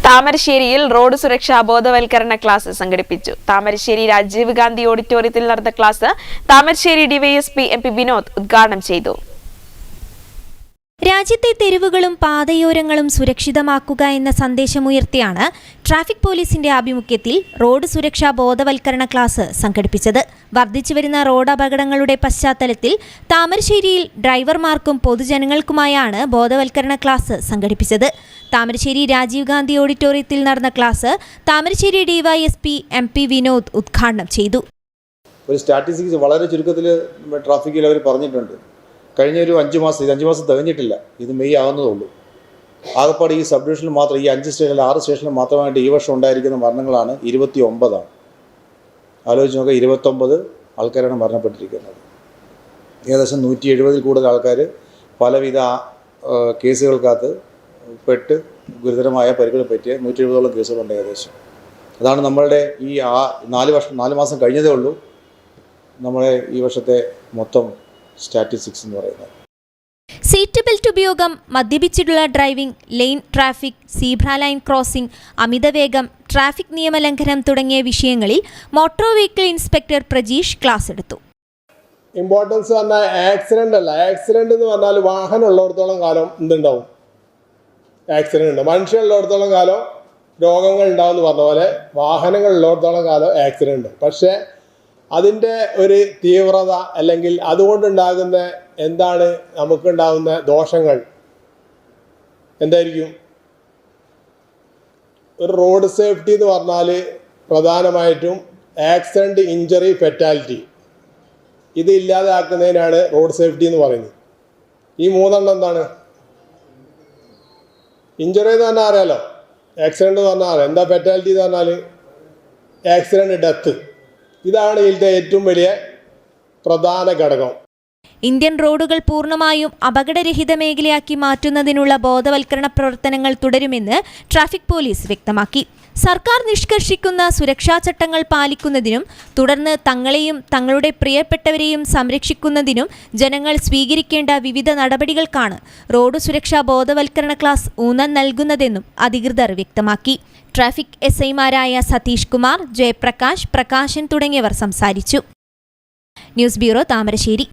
താമരശ്ശേരിയിൽ റോഡ് സുരക്ഷാ ബോധവൽക്കരണ ക്ലാസ് സംഘടിപ്പിച്ചു. താമരശ്ശേരി രാജീവ് ഗാന്ധി ഓഡിറ്റോറിയത്തിൽ നടന്ന class Thamarassery DYSP MP. Vinod ഉദ്ഘാടനം ചെയ്തു. രാജ്യത്തെ തെരുവുകളും പാതയോരങ്ങളും സുരക്ഷിതമാക്കുക എന്ന സന്ദേശമുയർത്തിയാണ് ട്രാഫിക് പോലീസിന്റെ ആഭിമുഖ്യത്തിൽ റോഡ് സുരക്ഷാ ബോധവൽക്കരണ ക്ലാസ് സംഘടിപ്പിച്ചത്. വർദ്ധിച്ചുവരുന്ന റോഡ് അപകടങ്ങളുടെ പശ്ചാത്തലത്തിൽ താമരശ്ശേരിയിൽ ഡ്രൈവർമാർക്കും പൊതുജനങ്ങൾക്കുമായാണ് ബോധവൽക്കരണ ക്ലാസ് സംഘടിപ്പിച്ചത്. താമരശ്ശേരി രാജീവ് ഗാന്ധി ഓഡിറ്റോറിയത്തിൽ നടന്ന class Thamarassery DYSP MP. Vinod ഉദ്ഘാടനം ചെയ്തു. ഒരു സ്റ്റാറ്റിസ്റ്റിക്സ് വളരെ ചുരുക്കത്തിൽ ട്രാഫിക്കിൽ അവർ പറഞ്ഞിട്ടുണ്ട്. കഴിഞ്ഞ ഒരു 5 മാസം തികഞ്ഞിട്ടില്ല, ഇത് മെയ് ആകുന്നതുള്ളൂ. ആകപ്പാട് ഈ സബ് ഡിവിഷനിൽ മാത്രം ഈ 5 സ്റ്റേഷനിൽ 6 സ്റ്റേഷനിൽ മാത്രമായിട്ട് ഈ വർഷം ഉണ്ടായിരിക്കുന്ന മരണങ്ങളാണ് 29. ആലോചിച്ച് നോക്കുക, 29 ആൾക്കാരാണ് മരണപ്പെട്ടിരിക്കുന്നത്. ഏകദേശം 170 കൂടുതൽ ആൾക്കാർ പലവിധ കേസുകൾക്കകത്ത് പെട്ട് ഗുരുതരമായ പരിക്കുകൾ പറ്റിയ 170ഓളം കേസുകളുണ്ട് ഏകദേശം. അതാണ് നമ്മളുടെ ഈ 4 മാസം കഴിഞ്ഞതേ ഉള്ളൂ നമ്മളെ ഈ വർഷത്തെ മൊത്തം സ്റ്റാറ്റിസ്റ്റിക്സ് എന്ന് പറയുന്നത്. സീറ്റ് ബെൽറ്റ് ഉപയോഗം, മദ്യപിച്ചിട്ടുള്ള driving, lane traffic, zebra line crossing, അമിതവേഗം, ട്രാഫിക് നിയമലംഘനം തുടങ്ങിയ വിഷയങ്ങളിൽ motor vehicle inspector Prajeesh class എടുത്തു. ഇമ്പോർട്ടൻസ് പറഞ്ഞാൽ ആക്സിഡൻ്റ് അല്ല. ആക്സിഡൻ്റ് എന്ന് പറഞ്ഞാൽ വാഹനം ഉള്ളിടത്തോളം കാലം എന്തുണ്ടാവും? ആക്സിഡൻ്റ് ഉണ്ട്. മനുഷ്യനുള്ളിടത്തോളം കാലം രോഗങ്ങൾ ഉണ്ടാവും എന്ന് പറഞ്ഞ പോലെ വാഹനങ്ങൾ ഉള്ളിടത്തോളം കാലം ആക്സിഡൻ്റ് ഉണ്ട്. പക്ഷേ അതിൻ്റെ ഒരു തീവ്രത അല്ലെങ്കിൽ അതുകൊണ്ടുണ്ടാകുന്ന എന്താണ് നമുക്കുണ്ടാകുന്ന ദോഷങ്ങൾ എന്തായിരിക്കും? ഒരു റോഡ് സേഫ്റ്റി എന്ന് പറഞ്ഞാൽ പ്രധാനമായിട്ടും ആക്സിഡൻറ്റ്, ഇഞ്ചറി, ഫെറ്റാലിറ്റി ഇത് ഇല്ലാതാക്കുന്നതിനാണ് റോഡ് സേഫ്റ്റി എന്ന് പറയുന്നത്. ഈ 3 എന്താണ്? ഇഞ്ചറി എന്ന് പറഞ്ഞാൽ അറിയാലോ, ആക്സിഡൻറ്റ് എന്ന് പറഞ്ഞാൽ അറിയാം. എന്താ ഫെറ്റാലിറ്റി എന്ന് പറഞ്ഞാൽ ആക്സിഡൻറ്റ്, ഡെത്ത്. ഇതാണ് ഇതിൻ്റെ ഏറ്റവും വലിയ പ്രധാന ഘടകം. ഇന്ത്യൻ റോഡുകൾ പൂർണ്ണമായും അപകടരഹിത മേഖലയാക്കി മാറ്റുന്നതിനുള്ള ബോധവൽക്കരണ പ്രവർത്തനങ്ങൾ തുടരുമെന്ന് ട്രാഫിക് പോലീസ് വ്യക്തമാക്കി. സർക്കാർ നിഷ്കർഷിക്കുന്ന സുരക്ഷാ ചട്ടങ്ങൾ പാലിക്കുന്നതിനും തുടർന്ന് തങ്ങളെയും തങ്ങളുടെ പ്രിയപ്പെട്ടവരെയും സംരക്ഷിക്കുന്നതിനും ജനങ്ങൾ സ്വീകരിക്കേണ്ട വിവിധ നടപടികൾക്കാണ് റോഡ് സുരക്ഷാ ബോധവൽക്കരണ ക്ലാസ് ഊന്നൽ നൽകുന്നതെന്നും അധികൃതർ വ്യക്തമാക്കി. ട്രാഫിക് എസ്ഐമാരായ സതീഷ് കുമാർ, ജയപ്രകാശ്, പ്രകാശൻ തുടങ്ങിയവർ സംസാരിച്ചു. News bureau, Thamarassery.